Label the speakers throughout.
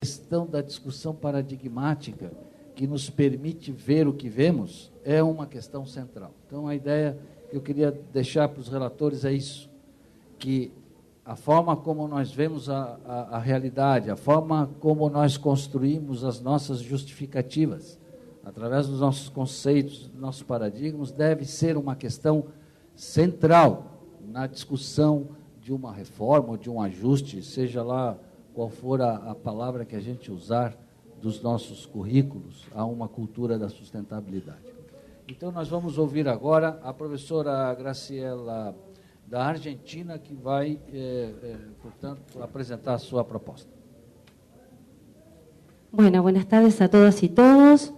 Speaker 1: questão da discussão paradigmática que nos permite ver o que vemos é uma questão central. Então, a ideia que eu queria deixar para os relatores é isso, que a forma como nós vemos a realidade, a forma como nós construímos as nossas justificativas, através dos nossos conceitos, dos nossos paradigmas, deve ser uma questão central na discussão de uma reforma ou de um ajuste, seja lá qual for a palavra que a gente usar, dos nossos currículos a uma cultura da sustentabilidade. Então, nós vamos ouvir agora a professora Graciela da Argentina, que vai, portanto, apresentar a sua proposta.
Speaker 2: Bueno, buenas tardes a todas y todos.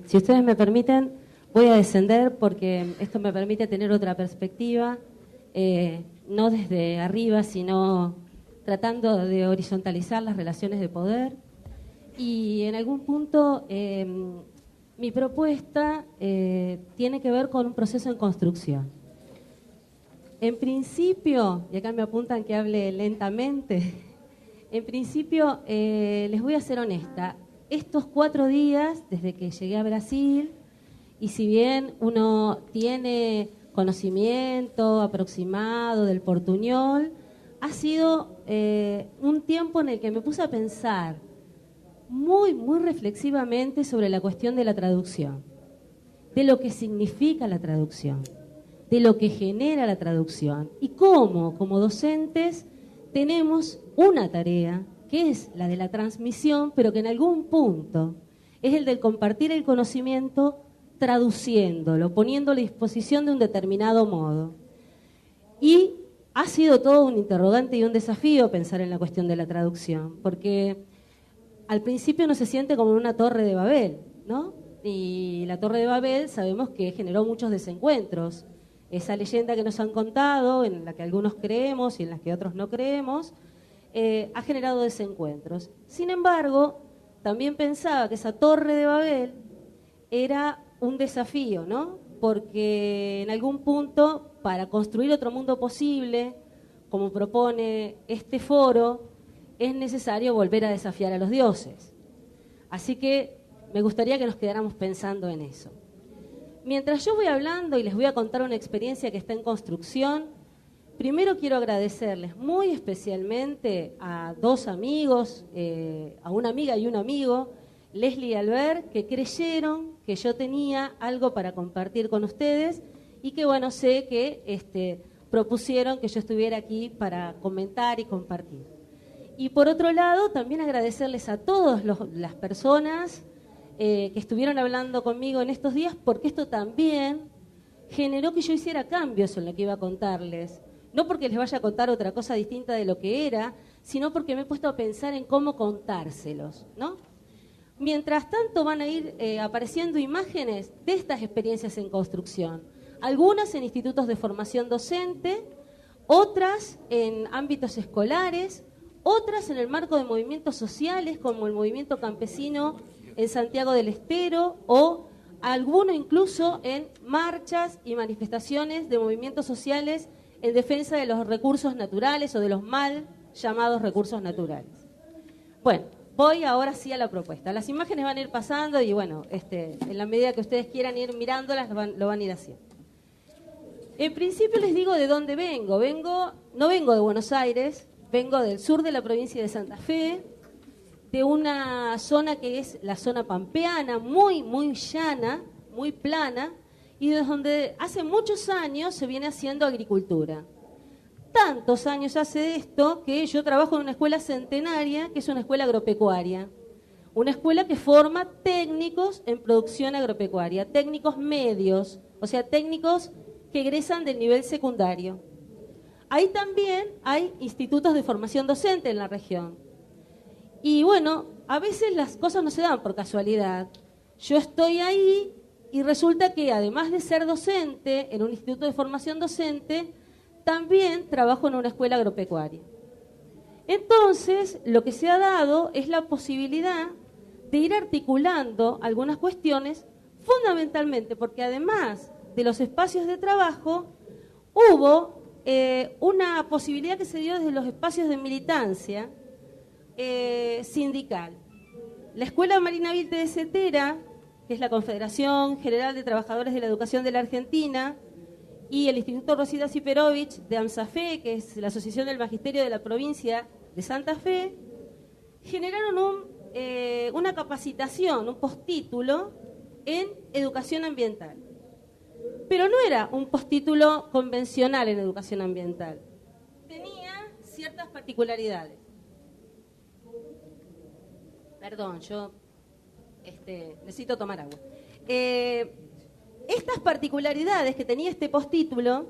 Speaker 2: Si ustedes me permiten, voy a descender porque esto me permite tener otra perspectiva, no desde arriba, sino tratando de horizontalizar las relaciones de poder. Y en algún punto mi propuesta tiene que ver con un proceso en construcción. En principio, y acá me apuntan que hable lentamente, en principio les voy a ser honesta, estos 4 días desde que llegué a Brasil, y si bien uno tiene conocimiento aproximado del portuñol, ha sido un tiempo en el que me puse a pensar muy reflexivamente sobre la cuestión de la traducción, de lo que significa la traducción, de lo que genera la traducción y cómo, como docentes, tenemos una tarea que es la de la transmisión, pero que en algún punto es el del compartir el conocimiento traduciéndolo, poniéndolo a disposición de un determinado modo. Y ha sido todo un interrogante y un desafío pensar en la cuestión de la traducción, porque al principio no se siente como una torre de Babel, ¿no? Y la torre de Babel sabemos que generó muchos desencuentros. Esa leyenda que nos han contado, en la que algunos creemos y en la que otros no creemos, ha generado desencuentros. Sin embargo, también pensaba que esa torre de Babel era un desafío, ¿no? Porque en algún punto, para construir otro mundo posible, como propone este foro, es necesario volver a desafiar a los dioses. Así que me gustaría que nos quedáramos pensando en eso. Mientras yo voy hablando y les voy a contar una experiencia que está en construcción, primero quiero agradecerles muy especialmente a 2 amigos, a una amiga y un amigo, Leslie y Albert, que creyeron que yo tenía algo para compartir con ustedes y que, bueno, sé que propusieron que yo estuviera aquí para comentar y compartir. Y por otro lado, también agradecerles a todas las personas que estuvieron hablando conmigo en estos días, porque esto también generó que yo hiciera cambios en lo que iba a contarles. No porque les vaya a contar otra cosa distinta de lo que era, sino porque me he puesto a pensar en cómo contárselos, ¿no? Mientras tanto van a ir apareciendo imágenes de estas experiencias en construcción. Algunas en institutos de formación docente, otras en ámbitos escolares, otras en el marco de movimientos sociales como el movimiento campesino en Santiago del Estero o alguno incluso en marchas y manifestaciones de movimientos sociales en defensa de los recursos naturales o de los mal llamados recursos naturales. Bueno, voy ahora sí a la propuesta. Las imágenes van a ir pasando y bueno, en la medida que ustedes quieran ir mirándolas lo van a ir haciendo. En principio les digo de dónde vengo. No vengo de Buenos Aires, vengo del sur de la provincia de Santa Fe, de una zona que es la zona pampeana, muy llana, muy plana, y desde donde hace muchos años se viene haciendo agricultura. Tantos años hace esto que yo trabajo en una escuela centenaria, que es una escuela agropecuaria. Una escuela que forma técnicos en producción agropecuaria, técnicos medios, o sea, técnicos que egresan del nivel secundario. Ahí también hay institutos de formación docente en la región. Y bueno, a veces las cosas no se dan por casualidad. Yo estoy ahí y resulta que además de ser docente en un instituto de formación docente, también trabajo en una escuela agropecuaria. Entonces, lo que se ha dado es la posibilidad de ir articulando algunas cuestiones, fundamentalmente porque además de los espacios de trabajo, hubo una posibilidad que se dio desde los espacios de militancia, sindical. La Escuela Marina Vilte de Cetera, que es la Confederación General de Trabajadores de la Educación de la Argentina, y el Instituto Rosita Siperovich de AMSAFE, que es la Asociación del Magisterio de la Provincia de Santa Fe, generaron una capacitación, un postítulo en educación ambiental. Pero no era un postítulo convencional en educación ambiental. Tenía ciertas particularidades. Perdón, yo necesito tomar agua. Estas particularidades que tenía este postítulo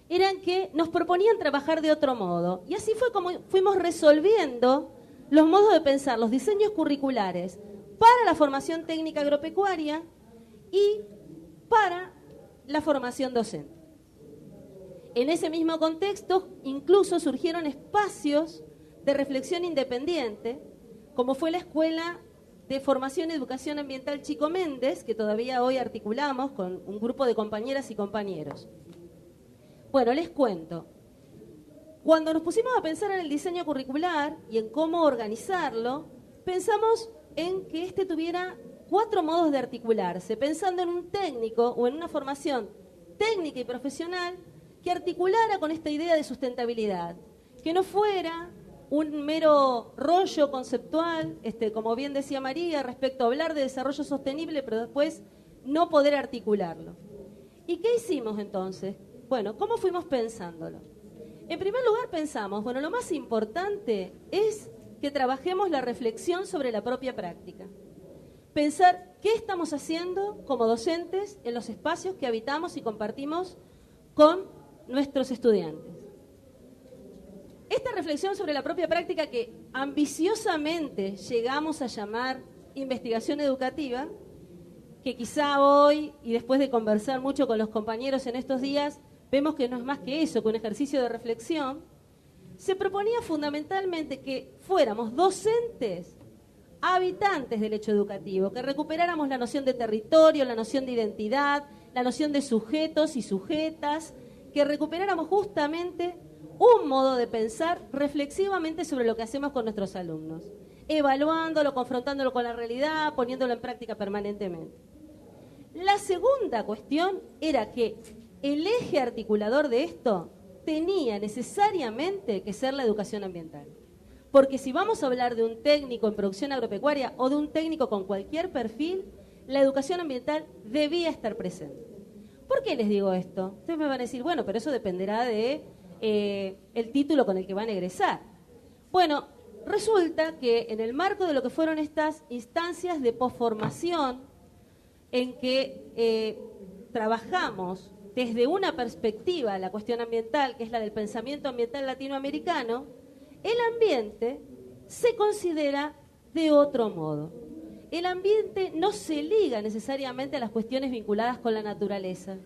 Speaker 2: eran que nos proponían trabajar de otro modo. Y así fue como fuimos resolviendo los modos de pensar, los diseños curriculares para la formación técnica agropecuaria y para la formación docente. En ese mismo contexto, incluso surgieron espacios de reflexión independiente, como fue la Escuela de Formación y Educación Ambiental Chico Méndez, que todavía hoy articulamos con un grupo de compañeras y compañeros. Bueno, les cuento. Cuando nos pusimos a pensar en el diseño curricular y en cómo organizarlo, pensamos en que este tuviera 4 modos de articularse, pensando en un técnico o en una formación técnica y profesional que articulara con esta idea de sustentabilidad, que no fuera un mero rollo conceptual, como bien decía María, respecto a hablar de desarrollo sostenible, pero después no poder articularlo. ¿Y qué hicimos entonces? Bueno, ¿cómo fuimos pensándolo? En primer lugar pensamos, bueno, lo más importante es que trabajemos la reflexión sobre la propia práctica. Pensar qué estamos haciendo como docentes en los espacios que habitamos y compartimos con nuestros estudiantes. Esta reflexión sobre la propia práctica que ambiciosamente llegamos a llamar investigación educativa, que quizá hoy y después de conversar mucho con los compañeros en estos días, vemos que no es más que eso, que un ejercicio de reflexión, se proponía fundamentalmente que fuéramos docentes, habitantes del hecho educativo, que recuperáramos la noción de territorio, la noción de identidad, la noción de sujetos y sujetas, que recuperáramos justamente un modo de pensar reflexivamente sobre lo que hacemos con nuestros alumnos, evaluándolo, confrontándolo con la realidad, poniéndolo en práctica permanentemente. La segunda cuestión era que el eje articulador de esto tenía necesariamente que ser la educación ambiental. Porque si vamos a hablar de un técnico en producción agropecuaria o de un técnico con cualquier perfil, la educación ambiental debía estar presente. ¿Por qué les digo esto? Ustedes me van a decir, bueno, pero eso dependerá de el título con el que van a egresar. Bueno, resulta que en el marco de lo que fueron estas instancias de posformación en que trabajamos desde una perspectiva la cuestión ambiental, que es la del pensamiento ambiental latinoamericano, el ambiente se considera de otro modo. El ambiente no se liga necesariamente a las cuestiones vinculadas con la naturaleza.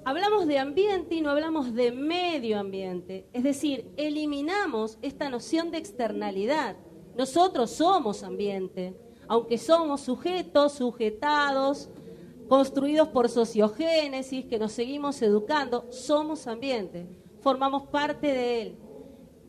Speaker 2: Hablamos de ambiente y no hablamos de medio ambiente. Es decir, eliminamos esta noción de externalidad. Nosotros somos ambiente, aunque somos sujetos, sujetados, construidos por sociogénesis, que nos seguimos educando, somos ambiente, formamos parte de él.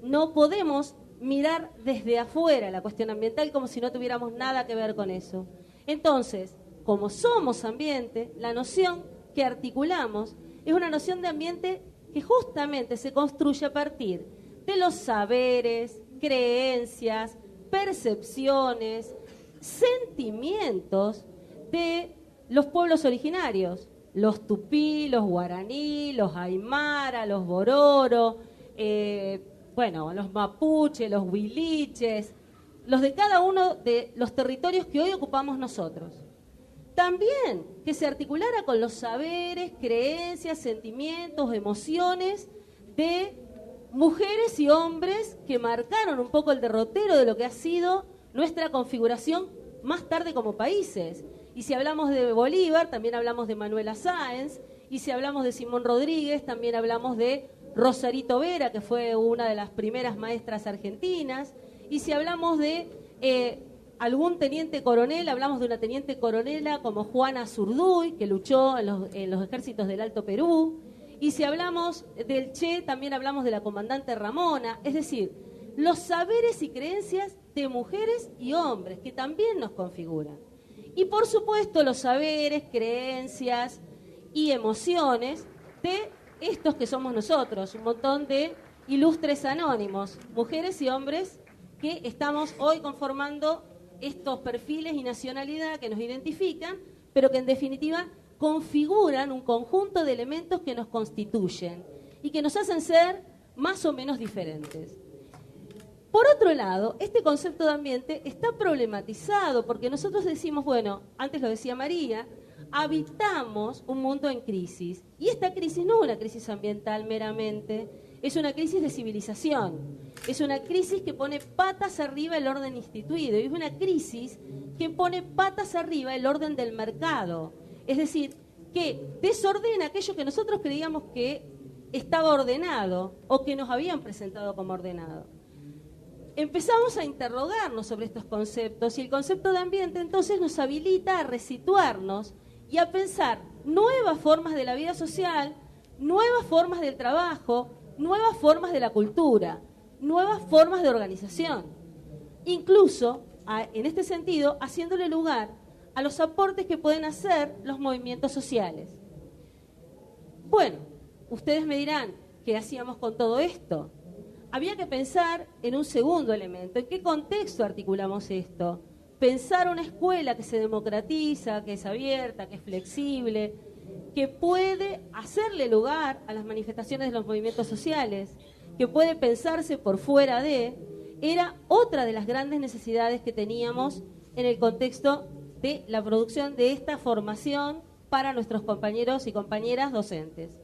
Speaker 2: No podemos mirar desde afuera la cuestión ambiental como si no tuviéramos nada que ver con eso. Entonces, como somos ambiente, la noción que articulamos es una noción de ambiente que justamente se construye a partir de los saberes, creencias, percepciones, sentimientos de los pueblos originarios, los tupí, los guaraní, los aymara, los bororo, los mapuche, los huiliches, los de cada uno de los territorios que hoy ocupamos nosotros. También que se articulara con los saberes, creencias, sentimientos, emociones de mujeres y hombres que marcaron un poco el derrotero de lo que ha sido nuestra configuración más tarde como países. Y si hablamos de Bolívar, también hablamos de Manuela Sáenz, y si hablamos de Simón Rodríguez, también hablamos de Rosarito Vera, que fue una de las primeras maestras argentinas, y si hablamos de algún teniente coronel, hablamos de una teniente coronela como Juana Zurduy, que luchó en los ejércitos del Alto Perú, y si hablamos del Che, también hablamos de la comandante Ramona. Es decir, los saberes y creencias de mujeres y hombres, que también nos configuran. Y por supuesto los saberes, creencias y emociones de estos que somos nosotros, un montón de ilustres anónimos, mujeres y hombres que estamos hoy conformando estos perfiles y nacionalidad que nos identifican, pero que en definitiva configuran un conjunto de elementos que nos constituyen y que nos hacen ser más o menos diferentes. Por otro lado, este concepto de ambiente está problematizado porque nosotros decimos, bueno, antes lo decía María, habitamos un mundo en crisis. Y esta crisis no es una crisis ambiental meramente, es una crisis de civilización. Es una crisis que pone patas arriba el orden instituido. Y es una crisis que pone patas arriba el orden del mercado. Es decir, que desordena aquello que nosotros creíamos que estaba ordenado o que nos habían presentado como ordenado. Empezamos a interrogarnos sobre estos conceptos y el concepto de ambiente entonces nos habilita a resituarnos y a pensar nuevas formas de la vida social, nuevas formas del trabajo, nuevas formas de la cultura, nuevas formas de organización. Incluso, en este sentido, haciéndole lugar a los aportes que pueden hacer los movimientos sociales. Bueno, ustedes me dirán, ¿qué hacíamos con todo esto? Había que pensar en un segundo elemento. ¿En qué contexto articulamos esto? Pensar una escuela que se democratiza, que es abierta, que es flexible, que puede hacerle lugar a las manifestaciones de los movimientos sociales, que puede pensarse por fuera de, era otra de las grandes necesidades que teníamos en el contexto de la producción de esta formación para nuestros compañeros y compañeras docentes.